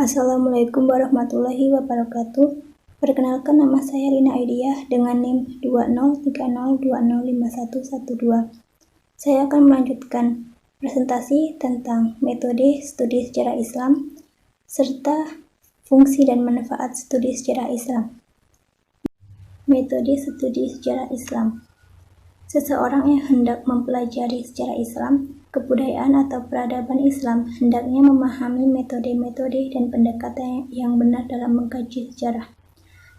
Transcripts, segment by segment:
Assalamualaikum warahmatullahi wabarakatuh. Perkenalkan, nama saya Rina Aidiah dengan NIM 2030205112. Saya akan melanjutkan presentasi tentang metode studi sejarah Islam serta fungsi dan manfaat studi sejarah Islam. Metode studi sejarah Islam. Seseorang yang hendak mempelajari sejarah Islam, kebudayaan atau peradaban Islam hendaknya memahami metode-metode dan pendekatan yang benar dalam mengkaji sejarah.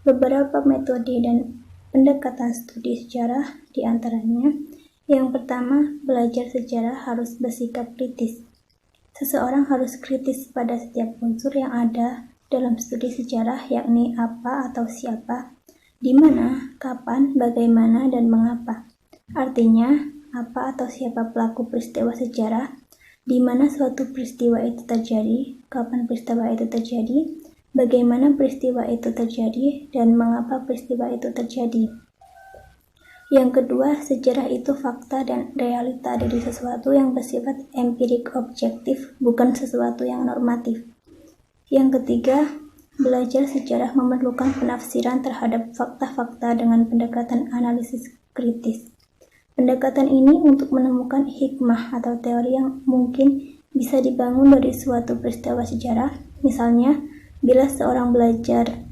Beberapa metode dan pendekatan studi sejarah diantaranya: yang pertama, belajar sejarah harus bersikap kritis. Seseorang harus kritis pada setiap unsur yang ada dalam studi sejarah, yakni apa atau siapa, di mana, kapan, bagaimana, dan mengapa. Artinya, apa atau siapa pelaku peristiwa sejarah, di mana suatu peristiwa itu terjadi, kapan peristiwa itu terjadi, bagaimana peristiwa itu terjadi, dan mengapa peristiwa itu terjadi. Yang kedua, sejarah itu fakta dan realita dari sesuatu yang bersifat empirik objektif, bukan sesuatu yang normatif. Yang ketiga, belajar sejarah memerlukan penafsiran terhadap fakta-fakta dengan pendekatan analisis kritis. Pendekatan ini untuk menemukan hikmah atau teori yang mungkin bisa dibangun dari suatu peristiwa sejarah. Misalnya, bila seorang belajar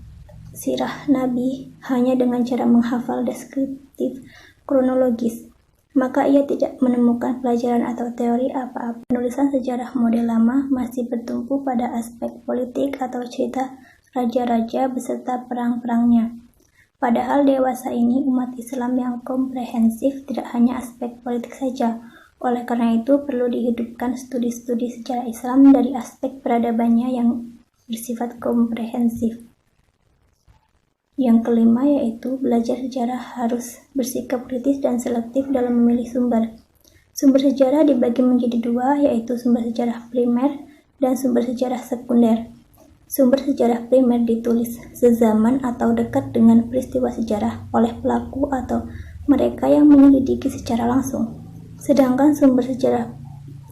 sirah Nabi hanya dengan cara menghafal deskriptif kronologis, maka ia tidak menemukan pelajaran atau teori apa-apa. Penulisan sejarah model lama masih bertumpu pada aspek politik atau cerita raja-raja beserta perang-perangnya. Padahal dewasa ini umat Islam yang komprehensif, tidak hanya aspek politik saja. Oleh karena itu perlu dihidupkan studi-studi sejarah Islam dari aspek peradabannya yang bersifat komprehensif. Yang kelima yaitu belajar sejarah harus bersikap kritis dan selektif dalam memilih sumber. Sumber sejarah dibagi menjadi dua, yaitu sumber sejarah primer dan sumber sejarah sekunder. Sumber sejarah primer ditulis sezaman atau dekat dengan peristiwa sejarah oleh pelaku atau mereka yang menyelidiki secara langsung. Sedangkan sumber sejarah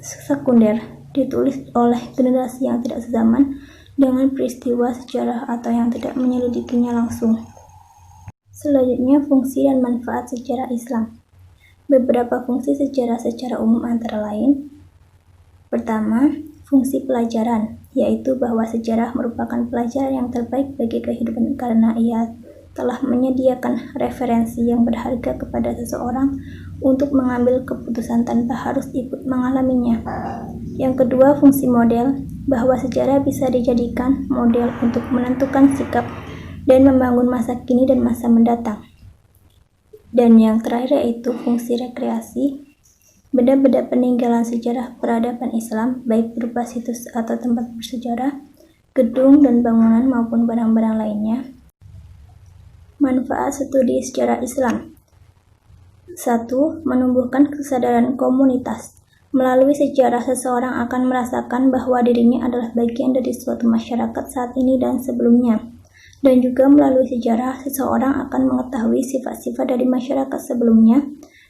sekunder ditulis oleh generasi yang tidak sezaman dengan peristiwa sejarah atau yang tidak menyelidikinya langsung. Selanjutnya, fungsi dan manfaat sejarah Islam. Beberapa fungsi sejarah secara umum antara lain: pertama, fungsi pelajaran, yaitu bahwa sejarah merupakan pelajaran yang terbaik bagi kehidupan karena ia telah menyediakan referensi yang berharga kepada seseorang untuk mengambil keputusan tanpa harus ikut mengalaminya. Yang kedua, fungsi model, bahwa sejarah bisa dijadikan model untuk menentukan sikap dan membangun masa kini dan masa mendatang. Dan yang terakhir yaitu fungsi rekreasi, benda-benda peninggalan sejarah peradaban Islam, baik berupa situs atau tempat bersejarah, gedung dan bangunan maupun barang-barang lainnya. Manfaat studi sejarah Islam. 1. Menumbuhkan kesadaran komunitas. Melalui sejarah, seseorang akan merasakan bahwa dirinya adalah bagian dari suatu masyarakat saat ini dan sebelumnya. Dan juga melalui sejarah, seseorang akan mengetahui sifat-sifat dari masyarakat sebelumnya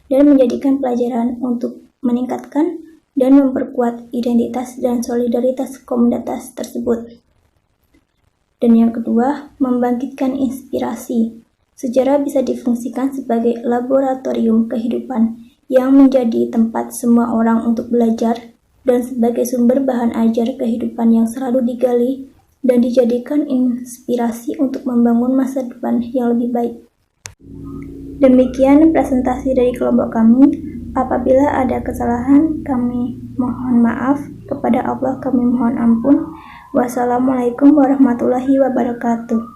dan menjadikan pelajaran untuk meningkatkan dan memperkuat identitas dan solidaritas komunitas tersebut. Dan yang kedua, membangkitkan inspirasi. Sejarah bisa difungsikan sebagai laboratorium kehidupan yang menjadi tempat semua orang untuk belajar dan sebagai sumber bahan ajar kehidupan yang selalu digali dan dijadikan inspirasi untuk membangun masa depan yang lebih baik. Demikian presentasi dari kelompok kami. Apabila ada kesalahan, kami mohon maaf. Kepada Allah kami mohon ampun. Wassalamualaikum warahmatullahi wabarakatuh.